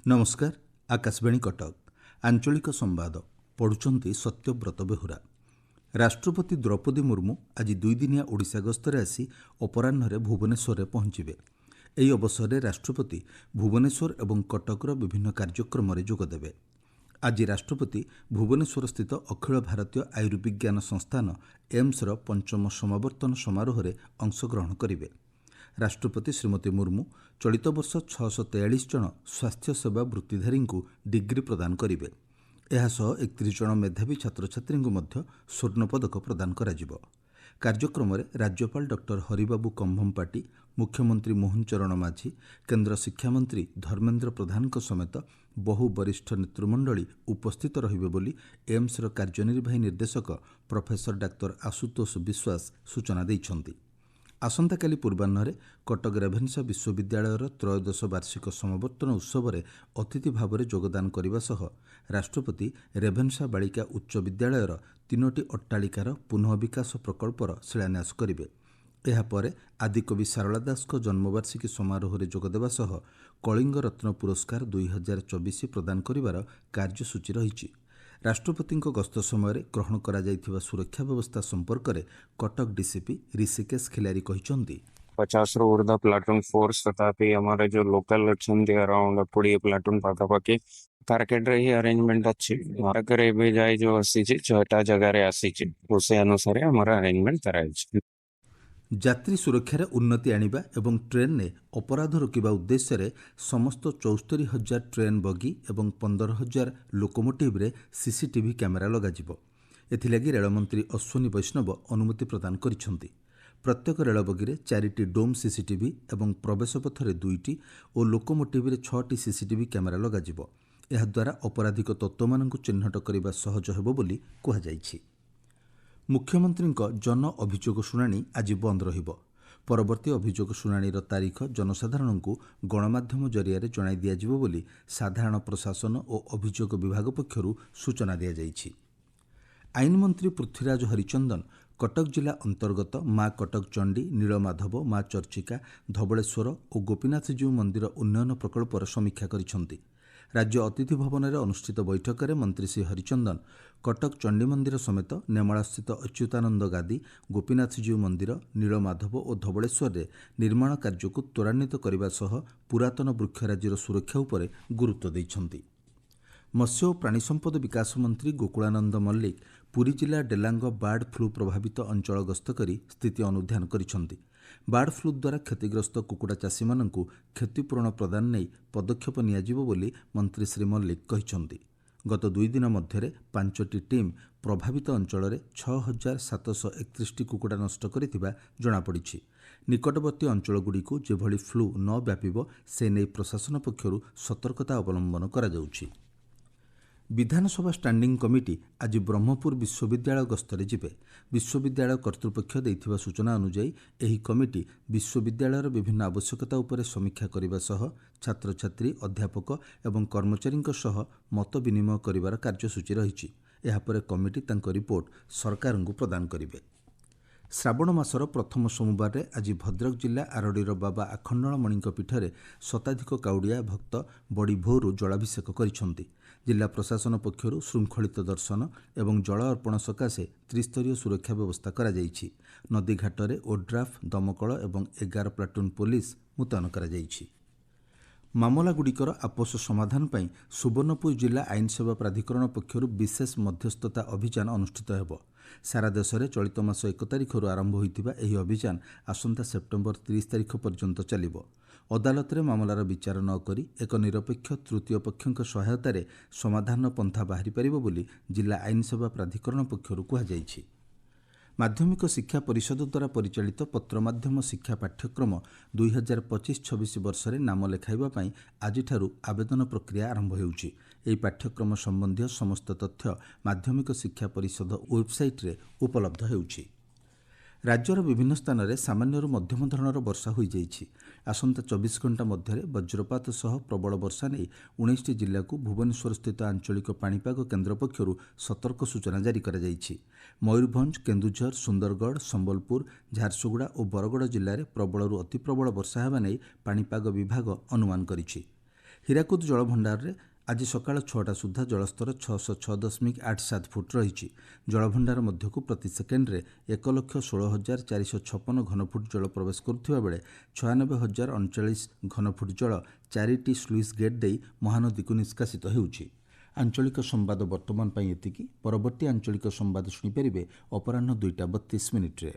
नमस्कार। आकाशवाणी कटक आंचलिक संवाद पढ़ुचंती सत्यव्रत बेहुरा। राष्ट्रपति द्रौपदी मुर्मू आज 2 दिनिया ओडिशा गस्तरे आसी अपराह्न भुवनेश्वर पहुंचे। ଏହି ଅବସରରେ ରାଷ୍ଟ୍ରପତି ଭୁବନେଶ୍ୱର ଏବଂ କଟକର ବିଭିନ୍ନ କାର୍ଯ୍ୟକ୍ରମରେ ଯୋଗଦେବେ। ଆଜି ରାଷ୍ଟ୍ରପତି ଭୁବନେଶ୍ୱରସ୍ଥିତ ଅଖିଳ ଭାରତୀୟ ଆୟୁର୍ବିଜ୍ଞାନ ସଂସ୍ଥାନ ଏମ୍ସର 5ମ ସମାବର୍ତ୍ତନ ସମାରୋହରେ ଅଂଶଗ୍ରହଣ କରିବେ। ରାଷ୍ଟ୍ରପତି ଶ୍ରୀମତୀ ମୁର୍ମୁ ଚଳିତ ବର୍ଷ 643 ଜଣ ସ୍ୱାସ୍ଥ୍ୟସେବା ବୃତ୍ତିଧାରୀଙ୍କୁ ଡିଗ୍ରୀ ପ୍ରଦାନ କରିବେ। ଏହାସହ 31 ଜଣ ମେଧାବୀ ଛାତ୍ରଛାତ୍ରୀଙ୍କୁ ମଧ୍ୟ ସ୍ୱର୍ଣ୍ଣପଦକ ପ୍ରଦାନ କରାଯିବ। କାର୍ଯ୍ୟକ୍ରମରେ ରାଜ୍ୟପାଳ ଡକ୍ଟର ହରିବାବୁ କମ୍ଭମପାଟି, ମୁଖ୍ୟମନ୍ତ୍ରୀ ମୋହନ ଚରଣ ମାଝୀ, କେନ୍ଦ୍ର ଶିକ୍ଷାମନ୍ତ୍ରୀ ଧର୍ମେନ୍ଦ୍ର ପ୍ରଧାନଙ୍କ ସମେତ ବହୁ ବରିଷ୍ଠ ନେତୃମଣ୍ଡଳୀ ଉପସ୍ଥିତ ରହିବେ ବୋଲି ଏମ୍ସର କାର୍ଯ୍ୟନିର୍ବାହୀ ନିର୍ଦ୍ଦେଶକ ପ୍ରଫେସର ଡାକ୍ତର ଆଶୁତୋଷ ବିଶ୍ୱାସ ସୂଚନା ଦେଇଛନ୍ତି। ଆସନ୍ତାକାଲି ପୂର୍ବାହ୍ନରେ କଟକ ରେଭେନ୍ସା ବିଶ୍ୱବିଦ୍ୟାଳୟର ତ୍ରୟୋଦଶ ବାର୍ଷିକ ସମାବର୍ତ୍ତନ ଉତ୍ସବରେ ଅତିଥି ଭାବରେ ଯୋଗଦାନ କରିବା ସହ ରାଷ୍ଟ୍ରପତି ରେଭେନ୍ସା ବାଳିକା ଉଚ୍ଚ ବିଦ୍ୟାଳୟର 3ଟି ଅଟ୍ଟାଳିକାର ପୁନଃ ବିକାଶ ପ୍ରକଳ୍ପର ଶିଳାନ୍ୟାସ କରିବେ। ଏହାପରେ ଆଦିକବି ସାରଳା ଦାସଙ୍କ ଜନ୍ମବାର୍ଷିକୀ ସମାରୋହରେ ଯୋଗଦେବା ସହ କଳିଙ୍ଗ ରତ୍ନ ପୁରସ୍କାର 2024 ପ୍ରଦାନ କରିବାର କାର୍ଯ୍ୟସୂଚୀ ରହିଛି। ରାଷ୍ଟ୍ରପତିଙ୍କ ଗସ୍ତ ସମୟରେ ଗ୍ରହଣ କରାଯାଇଥିବା ସୁରକ୍ଷା ବ୍ୟବସ୍ଥା ସମ୍ପର୍କରେ କଟକ ଡିସିପି ଋଷିକେଶ ଖିଲାରୀ କହିଛନ୍ତି, 50 ରୁ ଉର୍ଦ୍ଧ୍ୱ ପ୍ଲାଟୁନ ଫୋର୍ସ ତଥାପି ଆମର ଯୋଉ ଲୋକାଲ ଅଛନ୍ତି ଆରାଉଣ୍ଡ 20 ପ୍ଲାଟୁନ ପାଖାପାଖି କାରକେଡରେ ହିଁ ଆରେଞ୍ଜମେଣ୍ଟ ଅଛି। ମାରକରେ ଏବେ ଯାଇ ଯୋଉ ଆସିଛି 6ଟା ଜାଗାରେ ଆସିଛି, ସେ ଅନୁସାରେ ଆମର ଆରେଞ୍ଜମେଣ୍ଟ କରାଯାଇଛି। ଯାତ୍ରୀ ସୁରକ୍ଷାରେ ଉନ୍ନତି ଆଣିବା ଏବଂ ଟ୍ରେନ୍ରେ ଅପରାଧ ରୋକିବା ଉଦ୍ଦେଶ୍ୟରେ ସମସ୍ତ 74,000 ଟ୍ରେନ୍ ବଗି ଏବଂ 15,000 ଲୋକୋମୋଟିଭ୍ରେ ସିସିଟିଭି କ୍ୟାମେରା ଲଗାଯିବ। ଏଥିଲାଗି ରେଳମନ୍ତ୍ରୀ ଅଶ୍ୱିନୀ ବୈଷ୍ଣବ ଅନୁମତି ପ୍ରଦାନ କରିଛନ୍ତି। ପ୍ରତ୍ୟେକ ରେଳବଗିରେ 4ଟି ଡୋମ୍ ସିସିଟିଭି ଏବଂ ପ୍ରବେଶ ପଥରେ 2ଟି ଓ ଲୋକୋମୋଟିଭ୍ରେ 6ଟି ସିସିଟିଭି କ୍ୟାମେରା ଲଗାଯିବ। ଏହାଦ୍ୱାରା ଅପରାଧିକ ତତ୍ତ୍ୱମାନଙ୍କୁ ଚିହ୍ନଟ କରିବା ସହଜ ହେବ ବୋଲି କୁହାଯାଇଛି। ମୁଖ୍ୟମନ୍ତ୍ରୀଙ୍କ ଜନ ଅଭିଯୋଗ ଶୁଣାଣି ଆଜି ବନ୍ଦ ରହିବ। ପରବର୍ତ୍ତୀ ଅଭିଯୋଗ ଶୁଣାଣିର ତାରିଖ ଜନସାଧାରଣଙ୍କୁ ଗଣମାଧ୍ୟମ ଜରିଆରେ ଜଣାଇ ଦିଆଯିବ ବୋଲି ସାଧାରଣ ପ୍ରଶାସନ ଓ ଅଭିଯୋଗ ବିଭାଗ ପକ୍ଷରୁ ସୂଚନା ଦିଆଯାଇଛି। ଆଇନମନ୍ତ୍ରୀ ପୃଥ୍ୱୀରାଜ ହରିଚନ୍ଦନ କଟକ ଜିଲ୍ଲା ଅନ୍ତର୍ଗତ ମା କଟକ ଚଣ୍ଡୀ, ନୀଳମାଧବ, ମା ଚର୍ଚ୍ଚିକା, ଧବଳେଶ୍ୱର ଓ ଗୋପୀନାଥଜୀଉ ମନ୍ଦିର ଉନ୍ନୟନ ପ୍ରକଳ୍ପର ସମୀକ୍ଷା କରିଛନ୍ତି। ରାଜ୍ୟ ଅତିଥି ଭବନରେ ଅନୁଷ୍ଠିତ ବୈଠକରେ ମନ୍ତ୍ରୀ ଶ୍ରୀ ହରିଚନ୍ଦନ କଟକ ଚଣ୍ଡୀ ମନ୍ଦିର ସମେତ ନେମାଳସ୍ଥିତ ଅଚ୍ୟୁତାନନ୍ଦ ଗାଦି, ଗୋପୀନାଥଜୀଉ ମନ୍ଦିର, ନୀଳମାଧବ ଓ ଧବଳେଶ୍ୱରରେ ନିର୍ମାଣ କାର୍ଯ୍ୟକୁ ତ୍ୱରାନ୍ୱିତ କରିବା ସହ ପୁରାତନ ବୃକ୍ଷରାଜିର ସୁରକ୍ଷା ଉପରେ ଗୁରୁତ୍ୱ ଦେଇଛନ୍ତି। ମତ୍ସ୍ୟ ଓ ପ୍ରାଣୀ ସମ୍ପଦ ବିକାଶ ମନ୍ତ୍ରୀ ଗୋକୁଳାନନ୍ଦ ମଲ୍ଲିକ ପୁରୀ ଜିଲ୍ଲା ଡେଲାଙ୍ଗ ବାର୍ଡ ଫ୍ଲୁ ପ୍ରଭାବିତ ଅଞ୍ଚଳ ଗସ୍ତ କରି ସ୍ଥିତି ଅନୁଧ୍ୟାନ କରିଛନ୍ତି। ବାର୍ଡ ଫ୍ଲୁ ଦ୍ୱାରା କ୍ଷତିଗ୍ରସ୍ତ କୁକୁଡ଼ା ଚାଷୀମାନଙ୍କୁ କ୍ଷତିପୂରଣ ପ୍ରଦାନ ନେଇ ପଦକ୍ଷେପ ନିଆଯିବ ବୋଲି ମନ୍ତ୍ରୀ ଶ୍ରୀ ମଲ୍ଲିକ କହିଛନ୍ତି। ଗତ 2 ଦିନ ମଧ୍ୟରେ 5ଟି ଟିମ୍ ପ୍ରଭାବିତ ଅଞ୍ଚଳରେ 6,731ଟି କୁକୁଡ଼ା ନଷ୍ଟ କରିଥିବା ଜଣାପଡ଼ିଛି। ନିକଟବର୍ତ୍ତୀ ଅଞ୍ଚଳଗୁଡ଼ିକୁ ଯେଭଳି ଫ୍ଲୁ ନ ବ୍ୟାପିବ ସେ ନେଇ ପ୍ରଶାସନ ପକ୍ଷରୁ ସତର୍କତା ଅବଲମ୍ବନ କରାଯାଉଛି। ବିଧାନସଭା ଷ୍ଟାଣ୍ଡିଂ କମିଟି ଆଜି ବ୍ରହ୍ମପୁର ବିଶ୍ୱବିଦ୍ୟାଳୟ ଗସ୍ତରେ ଯିବେ। ବିଶ୍ୱବିଦ୍ୟାଳୟ କର୍ତ୍ତୃପକ୍ଷ ଦେଇଥିବା ସୂଚନା ଅନୁଯାୟୀ ଏହି କମିଟି ବିଶ୍ୱବିଦ୍ୟାଳୟର ବିଭିନ୍ନ ଆବଶ୍ୟକତା ଉପରେ ସମୀକ୍ଷା କରିବା ସହ ଛାତ୍ରଛାତ୍ରୀ, ଅଧ୍ୟାପକ ଏବଂ କର୍ମଚାରୀଙ୍କ ସହ ମତ ବିନିମୟ କରିବାର କାର୍ଯ୍ୟସୂଚୀ ରହିଛି। ଏହାପରେ କମିଟି ତାଙ୍କ ରିପୋର୍ଟ ସରକାରଙ୍କୁ ପ୍ରଦାନ କରିବେ। ଶ୍ରାବଣ ମାସର ପ୍ରଥମ ସୋମବାରରେ ଆଜି ଭଦ୍ରକ ଜିଲ୍ଲା ଆରଡ଼ିର ବାବା ଆଖଣ୍ଡଳମଣିଙ୍କ ପୀଠରେ ଶତାଧିକ କାଉଡ଼ିଆ ଭକ୍ତ ବଡ଼ି ଭୋରୁ ଜଳାଭିଷେକ କରିଛନ୍ତି। ଜିଲ୍ଲା ପ୍ରଶାସନ ପକ୍ଷରୁ ଶୃଙ୍ଖଳିତ ଦର୍ଶନ ଏବଂ ଜଳ ଅର୍ପଣ ସକାଶେ ତ୍ରିସ୍ତରୀୟ ସୁରକ୍ଷା ବ୍ୟବସ୍ଥା କରାଯାଇଛି। ନଦୀଘାଟରେ ଓଡ୍ରାଫ୍, ଦମକଳ ଏବଂ 11 ପ୍ଲାଟୁନ ପୋଲିସ ମୁତୟନ କରାଯାଇଛି। ମାମଲାଗୁଡ଼ିକର ଆପୋଷ ସମାଧାନ ପାଇଁ ସୁବର୍ଣ୍ଣପୁର ଜିଲ୍ଲା ଆଇନ ସେବା ପ୍ରାଧିକରଣ ପକ୍ଷରୁ ବିଶେଷ ମଧ୍ୟସ୍ଥତା ଅଭିଯାନ ଅନୁଷ୍ଠିତ ହେବ। ସାରା ଦେଶରେ ଚଳିତ ମାସ 1 ତାରିଖରୁ ଆରମ୍ଭ ହୋଇଥିବା ଏହି ଅଭିଯାନ ଆସନ୍ତା ସେପ୍ଟେମ୍ବର 30 ତାରିଖ ପର୍ଯ୍ୟନ୍ତ ଚାଲିବ। ଅଦାଲତରେ ମାମଲାର ବିଚାର ନ କରି ଏକ ନିରପେକ୍ଷ ତୃତୀୟ ପକ୍ଷଙ୍କ ସହାୟତାରେ ସମାଧାନର ପନ୍ଥା ବାହାରିପାରିବ ବୋଲି ଜିଲ୍ଲା ଆଇନ ସେବା ପ୍ରାଧିକରଣ ପକ୍ଷରୁ କୁହାଯାଇଛି। ମାଧ୍ୟମିକ ଶିକ୍ଷା ପରିଷଦ ଦ୍ୱାରା ପରିଚାଳିତ ପତ୍ରମାଧ୍ୟମ ଶିକ୍ଷା ପାଠ୍ୟକ୍ରମ 2025-26 ବର୍ଷରେ ନାମ ଲେଖାଇବା ପାଇଁ ଆଜିଠାରୁ ଆବେଦନ ପ୍ରକ୍ରିୟା ଆରମ୍ଭ ହେଉଛି। ଏହି ପାଠ୍ୟକ୍ରମ ସମ୍ବନ୍ଧୀୟ ସମସ୍ତ ତଥ୍ୟ ମାଧ୍ୟମିକ ଶିକ୍ଷା ପରିଷଦ ୱେବସାଇଟ୍ରେ ଉପଲବ୍ଧ ହେଉଛି। ରାଜ୍ୟର ବିଭିନ୍ନ ସ୍ଥାନରେ ସାମାନ୍ୟରୁ ମଧ୍ୟମ ଧରଣର ବର୍ଷା ହୋଇଯାଇଛି। ଆସନ୍ତା 24 ଘଣ୍ଟା ମଧ୍ୟରେ ବଜ୍ରପାତ ସହ ପ୍ରବଳ ବର୍ଷା ନେଇ 19ଟି ଜିଲ୍ଲାକୁ ଭୁବନେଶ୍ୱରସ୍ଥିତ ଆଞ୍ଚଳିକ ପାଣିପାଗ କେନ୍ଦ୍ର ପକ୍ଷରୁ ସତର୍କ ସୂଚନା ଜାରି କରାଯାଇଛି। ମୟୂରଭଞ୍ଜ, କେନ୍ଦୁଝର, ସୁନ୍ଦରଗଡ଼, ସମ୍ବଲପୁର, ଝାରସୁଗୁଡ଼ା ଓ ବରଗଡ଼ ଜିଲ୍ଲାରେ ପ୍ରବଳରୁ ଅତି ପ୍ରବଳ ବର୍ଷା ହେବା ନେଇ ପାଣିପାଗ ବିଭାଗ ଅନୁମାନ କରିଛି। ହୀରାକୁଦ ଜଳଭଣ୍ଡାରରେ ଆଜି ସକାଳ 6ଟା ସୁଦ୍ଧା ଜଳସ୍ତର 606.87 ଫୁଟ ରହିଛି। ଜଳଭଣ୍ଡାର ମଧ୍ୟକୁ ପ୍ରତି ସେକେଣ୍ଡରେ 1,16,456 ଘନଫୁଟ ଜଳ ପ୍ରବେଶ କରୁଥିବା ବେଳେ 96,039 ଘନଫୁଟ ଜଳ 4ଟି ସ୍ଲୁଇସ୍ ଗେଟ୍ ଦେଇ ମହାନଦୀକୁ ନିଷ୍କାସିତ ହେଉଛି। ଆଞ୍ଚଳିକ ସମ୍ବାଦ ବର୍ତ୍ତମାନ ପାଇଁ ଏତିକି। ପରବର୍ତ୍ତୀ ଆଞ୍ଚଳିକ ସମ୍ବାଦ ଶୁଣିପାରିବେ ଅପରାହ୍ନ 2ଟା 32 ମିନିଟ୍ରେ।